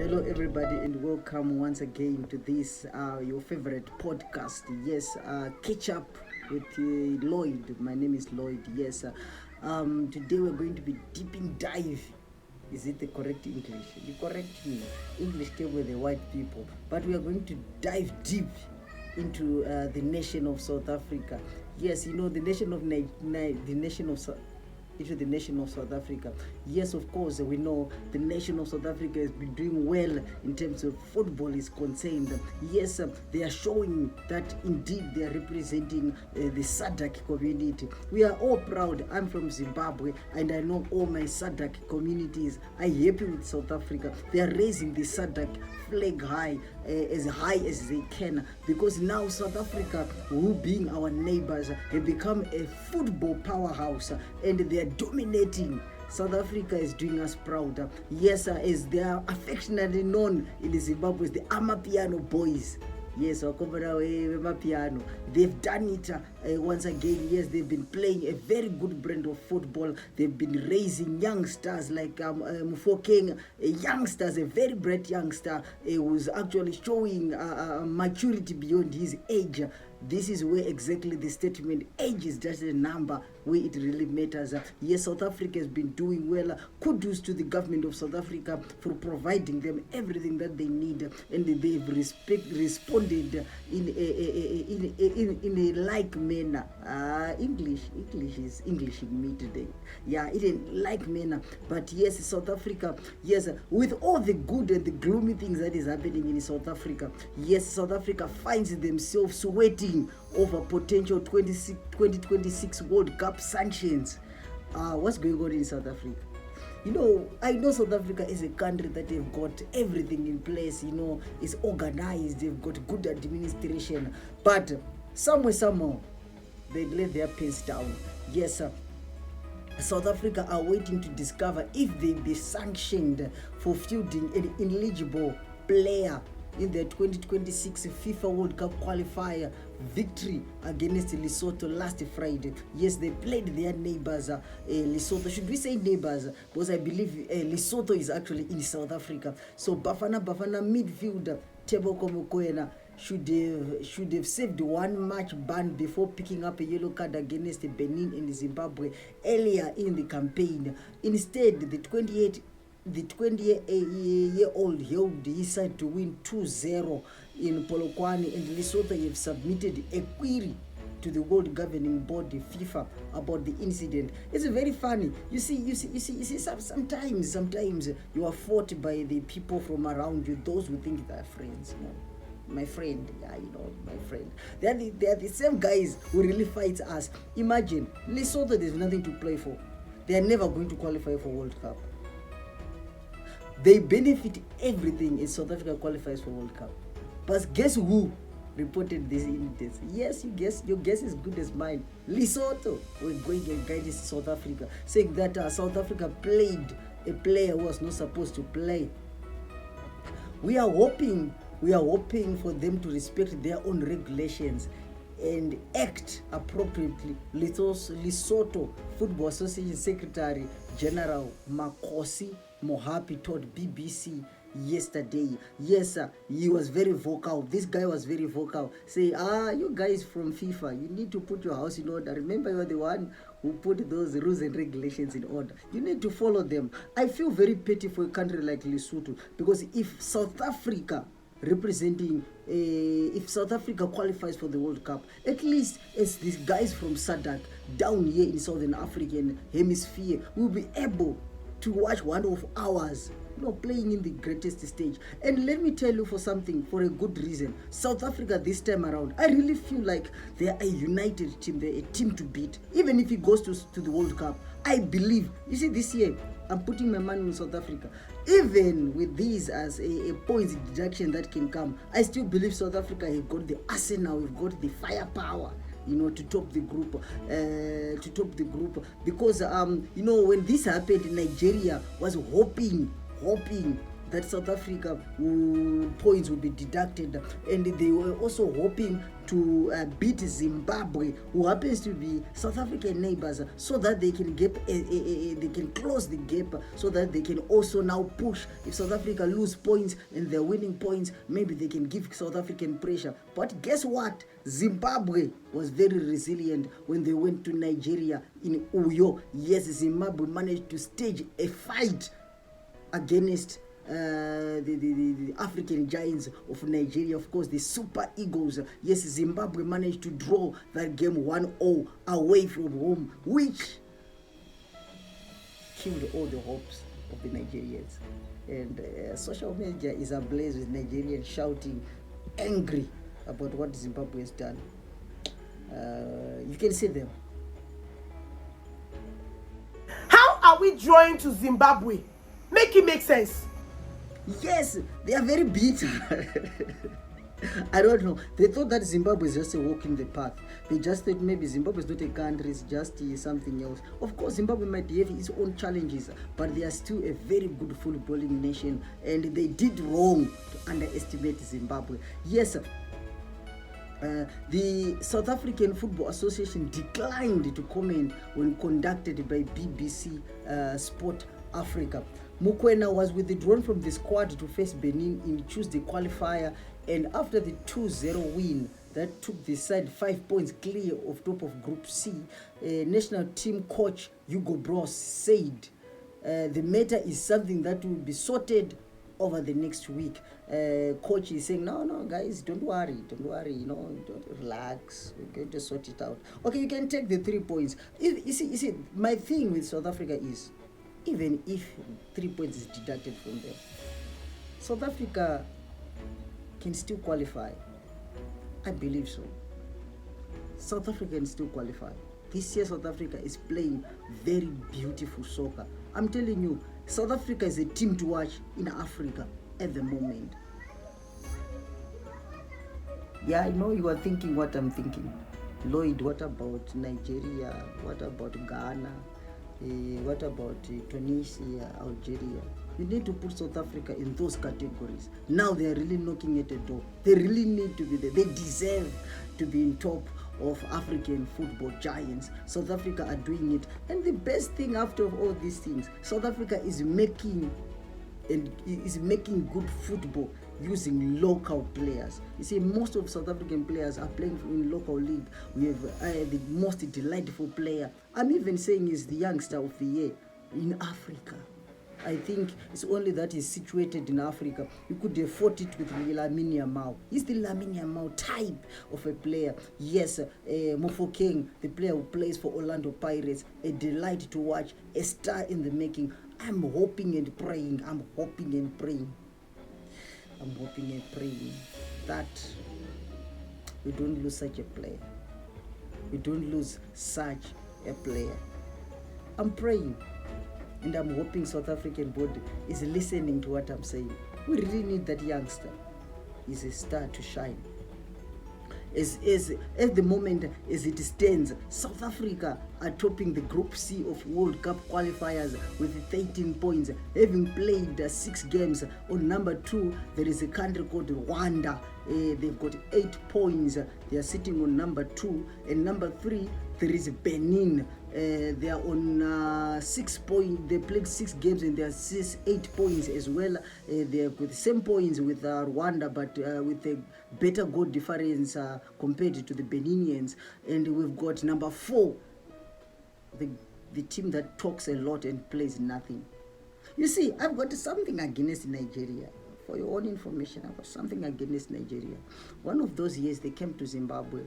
Hello, everybody, and welcome once again to this your favorite podcast. Yes, catch up with Lloyd. My name is Lloyd. Yes, today we're going to be deeping dive. Is it the correct English? You correct me. English came with the white people, but we are going to dive deep into the nation of South Africa. Yes, you know the nation of into the nation of South Africa. Yes, of course, we know the nation of South Africa has been doing well in terms of football is concerned. Yes, they are showing that indeed they are representing the SADC community. We are all proud. I'm from Zimbabwe and I know all my SADC communities are happy with South Africa. They are raising the SADC flag high as they can, because now South Africa, who being our neighbors, have become a football powerhouse and they are dominating. South Africa is doing us proud. Yes, as they are affectionately known in Zimbabwe as the Amapiano boys. Yes, Piano. They've done it once again. Yes, they've been playing a very good brand of football. They've been raising youngsters like Mufokeng, a very bright youngster who's actually showing maturity beyond his age. This is where exactly the statement, age is just a number, where it really matters. Yes, South Africa has been doing well. Kudos to the government of South Africa for providing them everything that they need, and they've responded in a like manner. English is English in me today. Yeah, in a like manner. But yes, South Africa, yes, with all the good and the gloomy things that is happening in South Africa, yes, South Africa finds themselves sweating over potential 2026 World Cup sanctions. What's going on in South Africa? You know, I know South Africa is a country that they've got everything in place, you know, it's organized, they've got good administration, but somehow, they let their pace down. Yes, South Africa are waiting to discover if they be sanctioned for fielding an ineligible player in the 2026 FIFA World Cup qualifier victory against Lesotho last Friday. Yes, they played their neighbors, Lesotho. Should we say neighbors? Because I believe Lesotho is actually in South Africa. So Bafana midfielder Tebogo Mokoena should have saved one match ban before picking up a yellow card against Benin and Zimbabwe earlier in the campaign. Instead, the 20-year-old held his side to win 2-0 in Polokwane, and Lesotho have submitted a query to the world governing body FIFA about the incident. It's very funny. You see, sometimes you are fought by the people from around you, those who think they are friends. You know? My friend, my friend. They are the same guys who really fight us. Imagine, Lesotho, there's nothing to play for. They are never going to qualify for World Cup. They benefit everything if South Africa qualifies for World Cup. But guess who reported this incident? Yes, your guess is good as mine. Lesotho were going against South Africa, saying that South Africa played a player who was not supposed to play. We are hoping for them to respect their own regulations and act appropriately. Lesotho Football Association Secretary General Makosi Mohapi told BBC yesterday. Yes, he was very vocal. This guy was very vocal. Say, you guys from FIFA, you need to put your house in order. Remember, you are the one who put those rules and regulations in order. You need to follow them. I feel very pity for a country like Lesotho, because if South Africa if South Africa qualifies for the World Cup, at least as these guys from SADC down here in Southern African Hemisphere will be able to watch one of ours, playing in the greatest stage. And let me tell you for a good reason. South Africa this time around, I really feel like they are a united team. They're a team to beat. Even if it goes to the World Cup, I believe, you see, this year, I'm putting my money in South Africa. Even with these as a points deduction that can come, I still believe South Africa have got the arsenal, we've got the firepower, to top the group, because when this happened, Nigeria was hoping that South Africa points would be deducted, and they were also hoping to beat Zimbabwe, who happens to be South African neighbors, so that they can they can close the gap, so that they can also now push. If South Africa lose points and they're winning points, maybe they can give South African pressure. But guess what? Zimbabwe was very resilient when they went to Nigeria in Uyo. Yes, Zimbabwe managed to stage a fight against the African giants of Nigeria, of course, the Super Eagles. Yes, Zimbabwe managed to draw that game 1-0 away from home, which killed all the hopes of the Nigerians. And social media is ablaze with Nigerians shouting, angry about what Zimbabwe has done. You can see them. How are we drawing to Zimbabwe? Make it make sense. Yes, they are very bitter. I don't know. They thought that Zimbabwe is just a walk in the path. They just thought maybe Zimbabwe is not a country, it's just something else. Of course, Zimbabwe might have its own challenges, but they are still a very good footballing nation, and they did wrong to underestimate Zimbabwe. Yes, the South African Football Association declined to comment when conducted by BBC Sport Africa. Mukwena was withdrawn from the squad to face Benin in Tuesday qualifier, and after the 2-0 win that took the side 5 points clear of top of Group C, national team coach Hugo Broos said the matter is something that will be sorted over the next week. Coach is saying, no guys, don't worry, don't relax, we're going to sort it out. Okay, you can take the 3 points. You see, my thing with South Africa is, even if 3 points is deducted from them, South Africa can still qualify. I believe so. South Africa can still qualify. This year South Africa is playing very beautiful soccer. I'm telling you, South Africa is a team to watch in Africa at the moment. Yeah, I know you are thinking what I'm thinking. Lloyd, what about Nigeria? What about Ghana? What about Tunisia, Algeria? You need to put South Africa in those categories. Now they are really knocking at the door. They really need to be there. They deserve to be in top of African football giants. South Africa are doing it. And the best thing after all these things, South Africa is making good football using local players. You see, most of South African players are playing in local league. We have the most delightful player, I'm even saying, is the youngster of the year in Africa. I think it's only that he's situated in Africa. You could have fought it with Lamine Yamal. He's the Lamine Yamal type of a player. Yes, Mofokeng, the player who plays for Orlando Pirates, a delight to watch, a star in the making. I'm hoping and praying that we don't lose such a player. I'm praying and I'm hoping South African board is listening to what I'm saying. We really need that youngster. He's a star to shine. At the moment, as it stands, South Africa are topping the Group C of World Cup qualifiers with 13 points, having played 6 games. On number 2, there is a country called Rwanda. They've got 8 points. They are sitting on number 2. And number 3, there is Benin. They are on 6 points. They played 6 games and they are 8 points as well. They have got the same points with Rwanda, but with a better goal difference compared to the Beninians. And we've got number 4, the team that talks a lot and plays nothing. You see, I've got something against Nigeria. For your own information, I've got something against Nigeria. One of those years, they came to Zimbabwe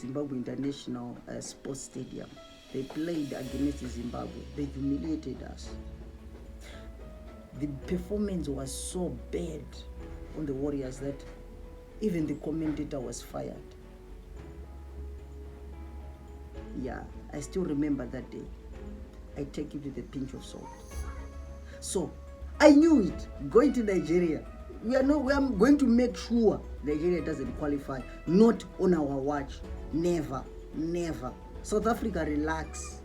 International Sports Stadium. They played against Zimbabwe. They humiliated us. The performance was so bad on the Warriors that even the commentator was fired. Yeah, I still remember that day. I take it with a pinch of salt. So, I knew it. Going to Nigeria, we are going to make sure Nigeria doesn't qualify. Not on our watch. Never. South Africa, relax.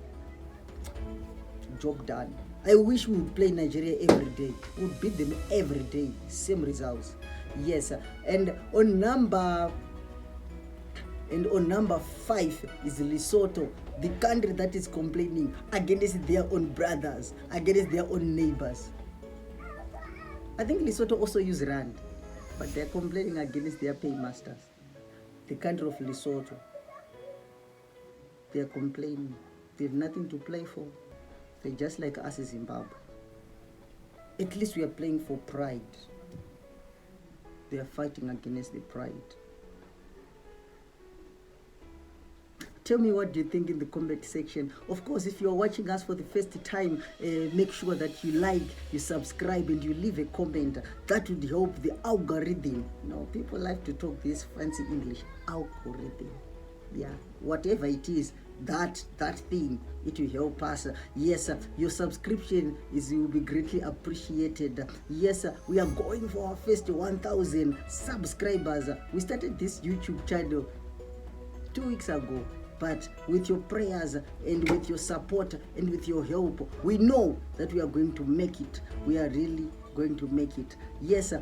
Job done. I wish we would play Nigeria every day. We would beat them every day. Same results. Yes. And on number And on number 5 is Lesotho, the country that is complaining against their own brothers, against their own neighbors. I think Lesotho also use rand, but they're complaining against their paymasters. The country of Lesotho, they're complaining. They have nothing to play for. They're just like us in Zimbabwe. At least we are playing for pride. They are fighting against the pride. Tell me, what do you think in the comment section? Of course, if you're watching us for the first time, make sure that you like, you subscribe, and you leave a comment. That would help the algorithm. You know, people like to talk this fancy English. Algorithm. Yeah, whatever it is, that thing, it will help us. Yes, your subscription will be greatly appreciated. Yes, we are going for our first 1,000 subscribers. We started this YouTube channel 2 weeks ago, but with your prayers and with your support and with your help, we know that we are going to make it. We are really going to make it. Yes,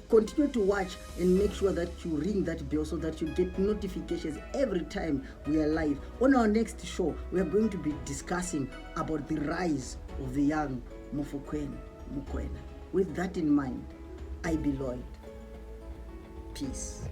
continue to watch and make sure that you ring that bell so that you get notifications every time we are live. On our next show, we are going to be discussing about the rise of the young Mokwena. With that in mind, I be Lloyd. Peace.